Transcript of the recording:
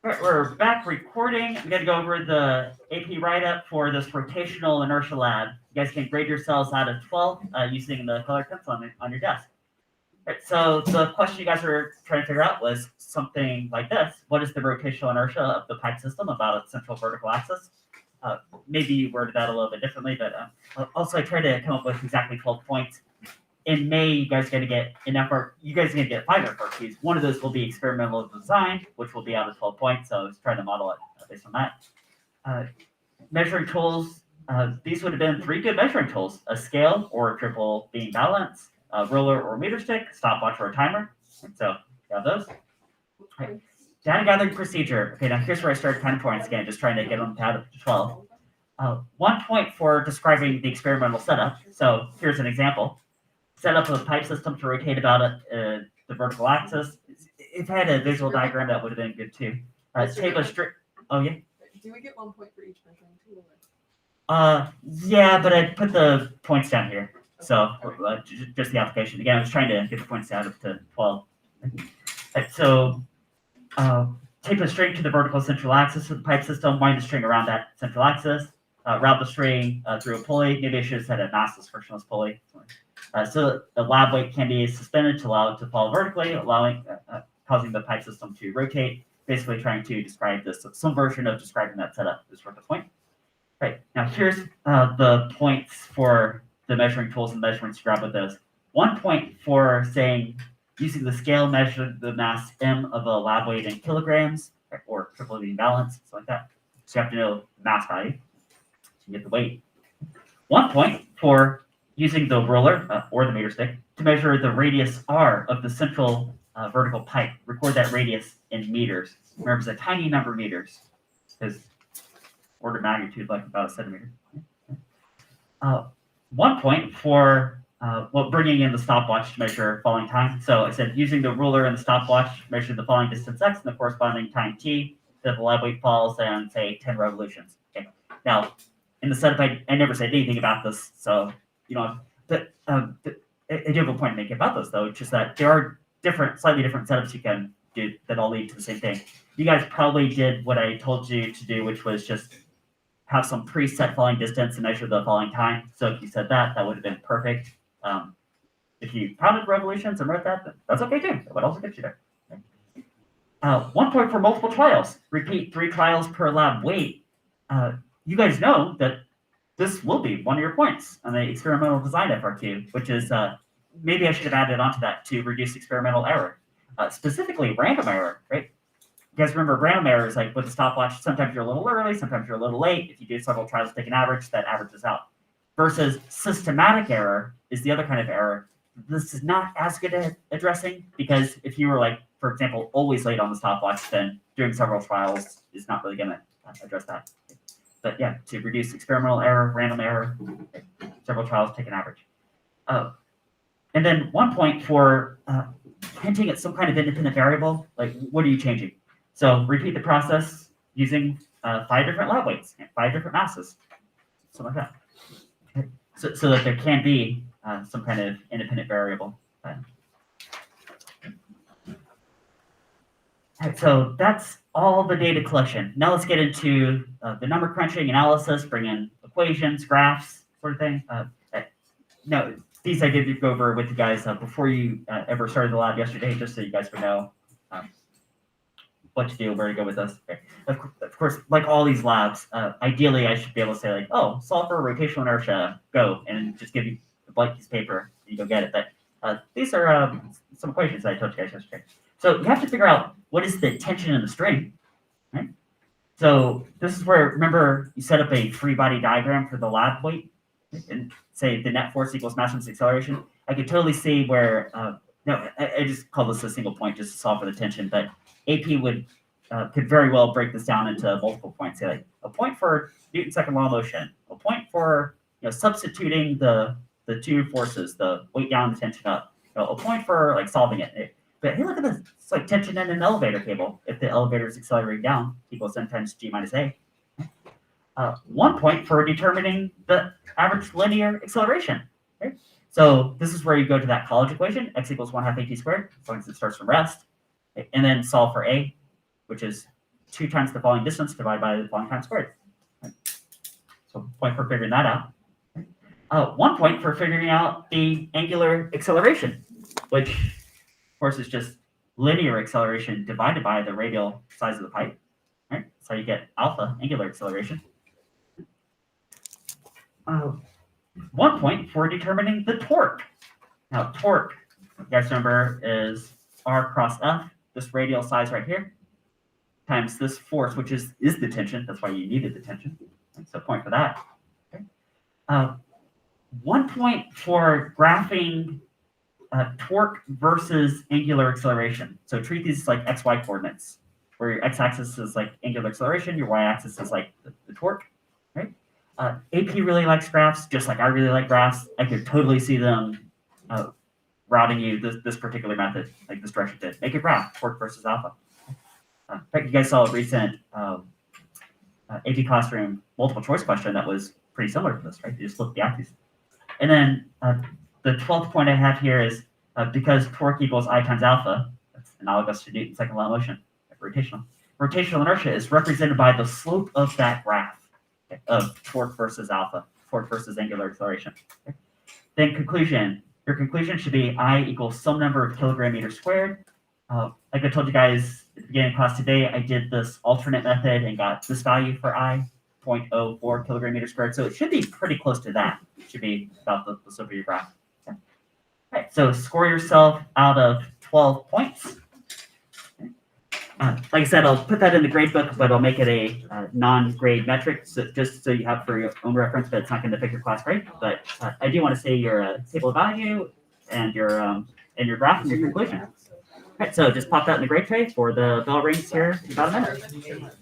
All right, we're back recording. We got to go over the AP write-up for this rotational inertia lab. You guys can grade yourselves out of 12 using the colored pencil on your desk. All right, so the question you guys were trying to figure out was something like this. What is the rotational inertia of the pipe system about its central vertical axis? Maybe you worded that a little bit differently, but also I tried to come up with exactly 12 points. In May, you guys are going to get an effort. You guys are going to get 5 FRQs. One of those will be experimental design, which will be out of 12 points. So I was trying to model it based on that. Measuring tools. These would have been 3 good measuring tools: a scale or a triple beam balance, a ruler or meter stick, stopwatch or a timer. And so you have those. Right. Data gathering procedure. Okay, now here's where I started 10 points again, just trying to get them out of 12. 1 point for describing the experimental setup. So here's an example. Set up a pipe system to rotate about the vertical axis. If I had a visual diagram, that would have been good too. Tape a straight. Oh yeah. Do we get 1 point for each measuring tool? Yeah, but I put the points down here. So just the application. Again, I was trying to get the points out up to 12. So tape a string to the vertical central axis of the pipe system. Wind the string around that central axis. Route the string through a pulley. Maybe I should have said a massless frictionless pulley. So the lab weight can be suspended to allow it to fall vertically, causing the pipe system to rotate. Basically, trying to describe this, some version of describing that setup is worth a point. Right, now here's the points for the measuring tools and measurements to grab with those. 1 point for saying using the scale measure the mass m of a lab weight in kilograms, or triple beam balance, something like that. So you have to know mass value to get the weight. 1 point for using the ruler or the meter stick to measure the radius r of the central vertical pipe. Record that radius in meters. Remember, it's a tiny number of meters, because order of magnitude like about a centimeter. 1 point for bringing in the stopwatch to measure falling time. So I said using the ruler and the stopwatch measure the falling distance x and the corresponding time t that the lab weight falls and say 10 revolutions. Okay. Now, in the setup, I never said anything about this, so you know, but I do have a point to make about this though, which is that there are slightly different setups you can do that all lead to the same thing. You guys probably did what I told you to do, which was just have some preset falling distance and measure the falling time. So if you said that, that would have been perfect. If you counted revolutions and wrote that, that's okay too. That would also get you there. 1 point for multiple trials. Repeat 3 trials per lab weight. You guys know that this will be one of your points on the experimental design FRQ, which is maybe I should have added onto that to reduce experimental error. Specifically random error, right? You guys remember random error is like with the stopwatch, sometimes you're a little early, sometimes you're a little late. If you do several trials, take an average, that averages out. Versus systematic error is the other kind of error. This is not as good at addressing, because if you were like, for example, always late on the stopwatch, then doing several trials is not really going to address that. But yeah, to reduce experimental error, random error, several trials, take an average. And then 1 point for hinting at some kind of independent variable, like what are you changing? So repeat the process using 5 different lab weights, 5 different masses, something like that. Okay. So that there can be some kind of independent variable. So that's all the data collection. Now let's get into the number crunching, analysis, bring in equations, graphs, sort of thing. No, these I did go over with you guys before you ever started the lab yesterday, just so you guys would know what to do, where to go with this. Okay. Of course, like all these labs, ideally I should be able to say like, oh, solve for rotational inertia, go, and just give you a blank piece of paper and you go get it. But these are some equations that I told you guys yesterday. So you have to figure out what is the tension in the string, right? So this is where, remember, you set up a free body diagram for the lab weight, and say the net force equals mass times acceleration. I could totally see where, no, I just call this a single point just to solve for the tension, but AP could very well break this down into multiple points. Say like a point for Newton's second law of motion, a point for substituting the 2 forces, the weight down, the tension up, a point for like solving it. But hey, look at this. It's like tension in an elevator cable. If the elevator is accelerating down, equals n times g minus a. 1 point for determining the average linear acceleration. Okay? So this is where you go to that college equation, x equals 1/2 at squared, as long as it starts from rest, and then solve for a, which is 2 times the falling distance divided by the falling time squared. Right? So point for figuring that out. 1 point for figuring out the angular acceleration, which of course is just linear acceleration divided by the radial size of the pipe. Right? So you get alpha angular acceleration. 1 point for determining the torque. Now torque, you guys remember, is R cross F, this radial size right here, times this force, which is the tension. That's why you needed the tension. So point for that. Okay. 1 point for graphing torque versus angular acceleration. So treat these like XY coordinates, where your x-axis is like angular acceleration, your y-axis is like the torque, right? AP really likes graphs, just like I really like graphs. I could totally see them routing you this particular method, like this direction did. Make a graph, torque versus alpha. In fact, you guys saw a recent AP Classroom multiple choice question that was pretty similar to this, right? You just flip the axes. And then the 12th point I have here is because torque equals I times alpha, that's analogous to Newton's second law of motion, like rotational. Rotational inertia is represented by the slope of that graph of torque versus alpha, torque versus angular acceleration. Okay. Then conclusion. Your conclusion should be I equals some number of kilogram meter squared. Like I told you guys at the beginning of class today, I did this alternate method and got this value for I, 0.04 kilogram meter squared. So it should be pretty close to that. It should be about the slope of your graph. Okay. All right, so score yourself out of 12 points. Okay. Like I said, I'll put that in the grade book, but I'll make it a non-grade metric, so just so you have for your own reference, but it's not going to affect your class grade. But I do want to say your table of value and your graph and your conclusion. All right, so just pop that in the grade tray for the bell rings here in about a minute.